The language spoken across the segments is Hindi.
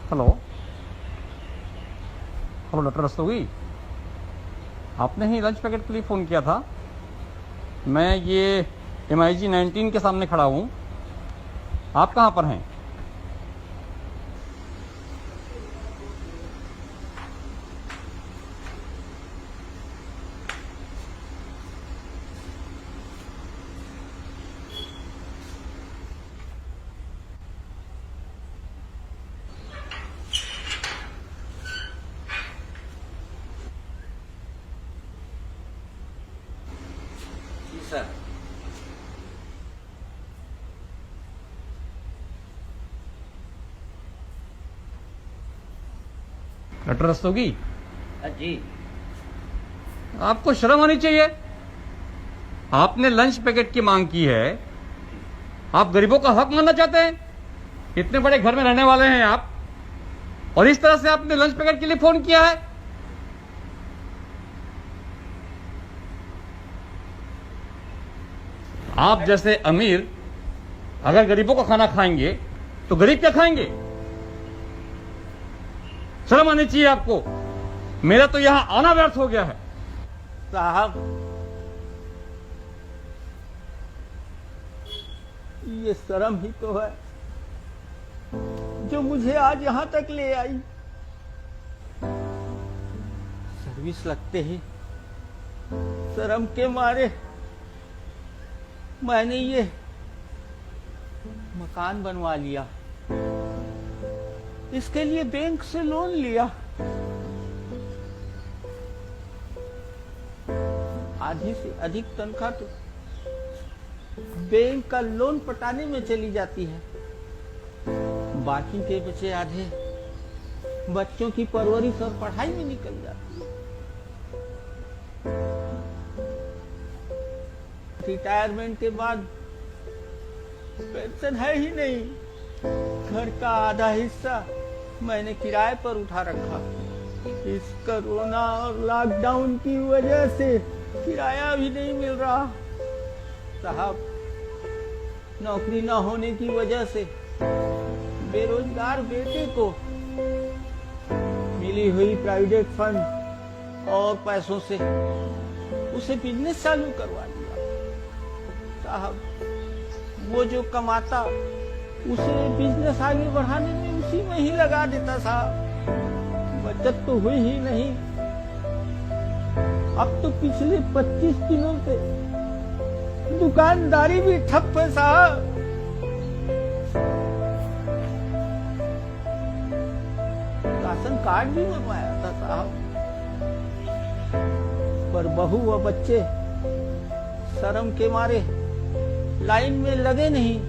हेलो हेलो डॉक्टर रस्तोगी, आपने ही लंच पैकेट के लिए फ़ोन किया था। मैं ये MIG 19 के सामने खड़ा हूँ। आप कहाँ पर हैं? जी सर। डॉक्टर रस्तोगी, जी। आपको शर्म आनी चाहिए। आपने लंच पैकेट की मांग की है। आप गरीबों का हक मानना चाहते हैं? इतने बड़े घर में रहने वाले हैं आप, और इस तरह से आपने लंच पैकेट के लिए फोन किया है। आप जैसे अमीर अगर गरीबों का खाना खाएंगे तो गरीब क्या खाएंगे? शर्म आनी चाहिए आपको। मेरा तो यहां आना व्यर्थ हो गया है। साहब, ये शर्म ही तो है जो मुझे आज यहां तक ले आई। सर्विस लगते ही शर्म के मारे मैंने ये मकान बनवा लिया, इसके लिए बैंक से लोन लिया। आधी से अधिक तनख्वाह तो बैंक का लोन पटाने में चली जाती है, बाकी के बचे आधे बच्चों की परवरिश और पढ़ाई में निकल जाती है। रिटायरमेंट के बाद पेंशन है ही नहीं। घर का आधा हिस्सा मैंने किराए पर उठा रखा। इस कोरोना और लॉकडाउन की वजह से किराया भी नहीं मिल रहा। साहब, नौकरी न होने की वजह से बेरोजगार बेटे को मिली हुई प्राइवेट फंड और पैसों से उसे बिजनेस चालू करवा दिया। साहब, वो जो कमाता उसे बिजनेस आगे बढ़ाने में उसी में ही लगा देता साहब। बचत तो हुई ही नहीं। अब तो पिछले 25 दिनों से दुकानदारी भी ठप है साहब। राशन कार्ड भी बनवाया था साहब, पर बहू व बच्चे शर्म के मारे लाइन में लगे नहीं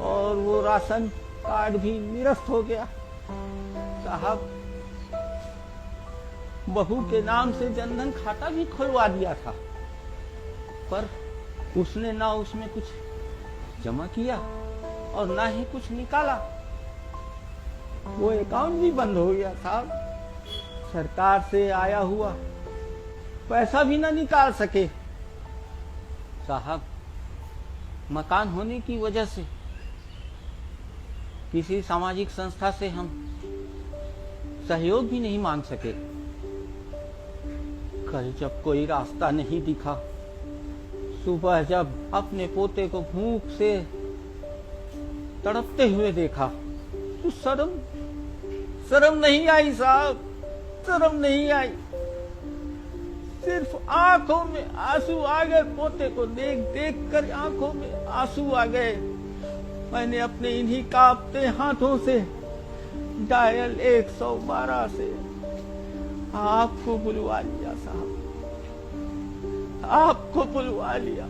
और वो राशन कार्ड भी निरस्त हो गया। साहब, बहू के नाम से जनधन खाता भी खुलवा दिया था, पर उसने ना उसमें कुछ जमा किया और ना ही कुछ निकाला। वो अकाउंट भी बंद हो गया साहब। सरकार से आया हुआ पैसा भी ना निकाल सके। साहब, मकान होने की वजह से किसी सामाजिक संस्था से हम सहयोग भी नहीं मांग सके। कल जब कोई रास्ता नहीं दिखा, सुबह जब अपने पोते को भूख से तड़पते हुए देखा, तो शर्म नहीं आई साहब, शर्म नहीं आई। सिर्फ आंखों में आंसू आ गए। पोते को देख देख कर आंखों में आंसू आ गए। मैंने अपने इन्हीं कांपते हाथों से डायल 112 से आपको बुलवा लिया साहब, आपको बुलवा लिया।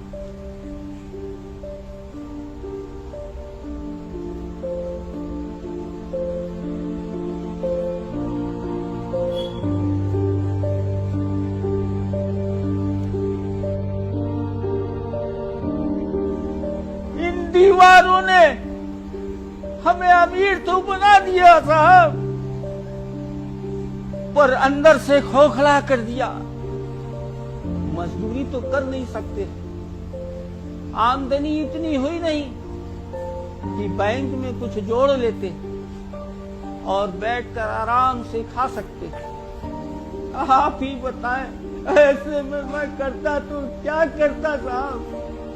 इन दीवारों ने हमें अमीर तो बना दिया साहब, पर अंदर से खोखला कर दिया। मजदूरी तो कर नहीं सकते, आमदनी इतनी हुई नहीं कि बैंक में कुछ जोड़ लेते। और बैठकर आराम से खा सकते। आप ही बताएं, ऐसे में मैं करता तो क्या करता साहब,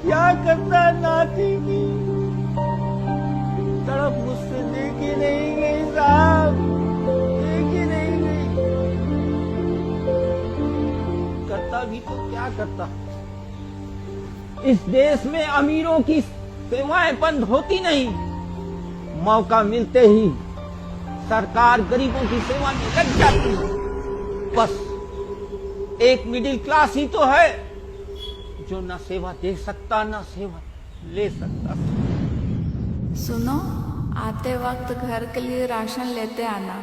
क्या करता नाती की तड़प मुझसे देखी नहीं गई साहब, देखी नहीं गई। करता भी तो क्या करता। इस देश में अमीरों की सेवाएं बंद होती नहीं, मौका मिलते ही सरकार गरीबों की सेवा में लग जाती है। बस एक मिडिल क्लास ही तो है जो ना सेवा दे सकता ना सेवा ले सकता। सुनो, आते वक्त घर के लिए राशन लेते आना।